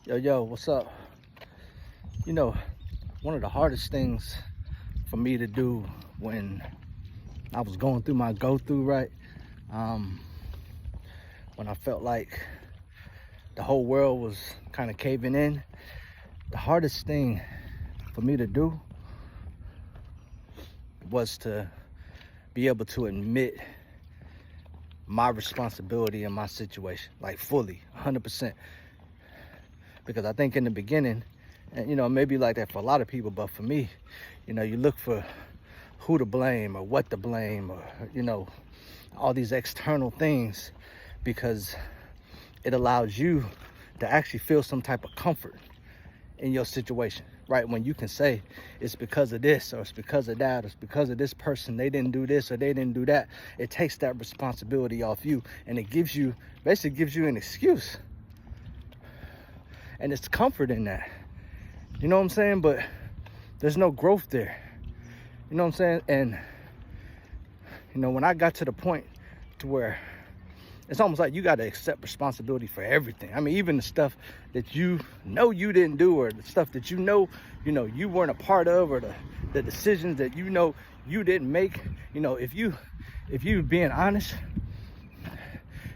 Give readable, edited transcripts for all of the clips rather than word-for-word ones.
Yo, what's up? You know, one of the hardest things for me to do when I was going through my go-through, right? When I felt like the whole world was kind of caving in, the hardest thing for me to do was to be able to admit my responsibility in my situation, like fully, 100%. Because I think in the beginning, and maybe like that for a lot of people, but for me, you look for who to blame or what to blame or, all these external things, because it allows you to actually feel some type of comfort in your situation, right? When you can say it's because of this or it's because of that or it's because of this person, they didn't do this or they didn't do that. It takes that responsibility off you, and it basically gives you an excuse. And it's comfort in that. You know what I'm saying? But there's no growth there. You know what I'm saying? And, when I got to the point to where it's almost like you got to accept responsibility for everything. I mean, even the stuff that you didn't do, or the stuff that you weren't a part of, or the decisions that you didn't make. If you being honest,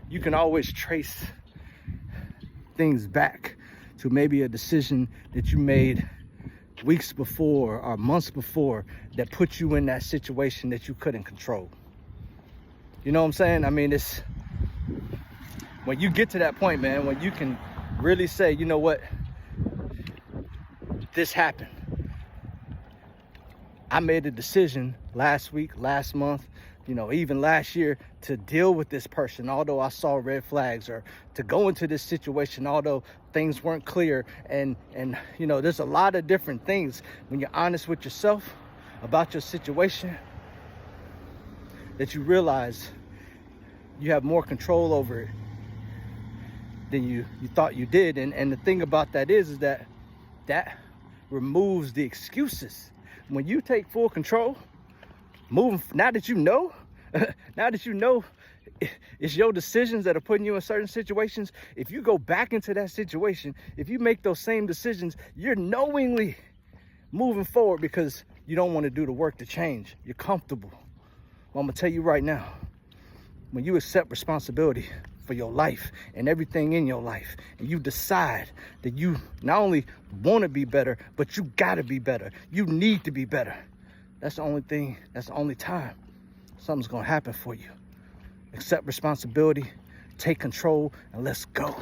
you can always trace things back to maybe a decision that you made weeks before or months before that put you in that situation that you couldn't control. You know what I'm saying? I mean, it's when you get to that point, man, when you can really say, you know what, this happened. I made a decision last week, last month, even last year, to deal with this person, although I saw red flags, or to go into this situation, although things weren't clear. And there's a lot of different things when you're honest with yourself about your situation, that you realize you have more control over it than you thought you did. And the thing about that is that removes the excuses. When you take full control, now that you know it's your decisions that are putting you in certain situations. If you go back into that situation, if you make those same decisions, you're knowingly moving forward because you don't want to do the work to change. You're comfortable. Well, I'm gonna tell you right now, when you accept responsibility for your life and everything in your life, and you decide that you not only want to be better, but you gotta be better, you need to be better, that's the only time something's gonna happen for you. Accept responsibility, take control, and let's go.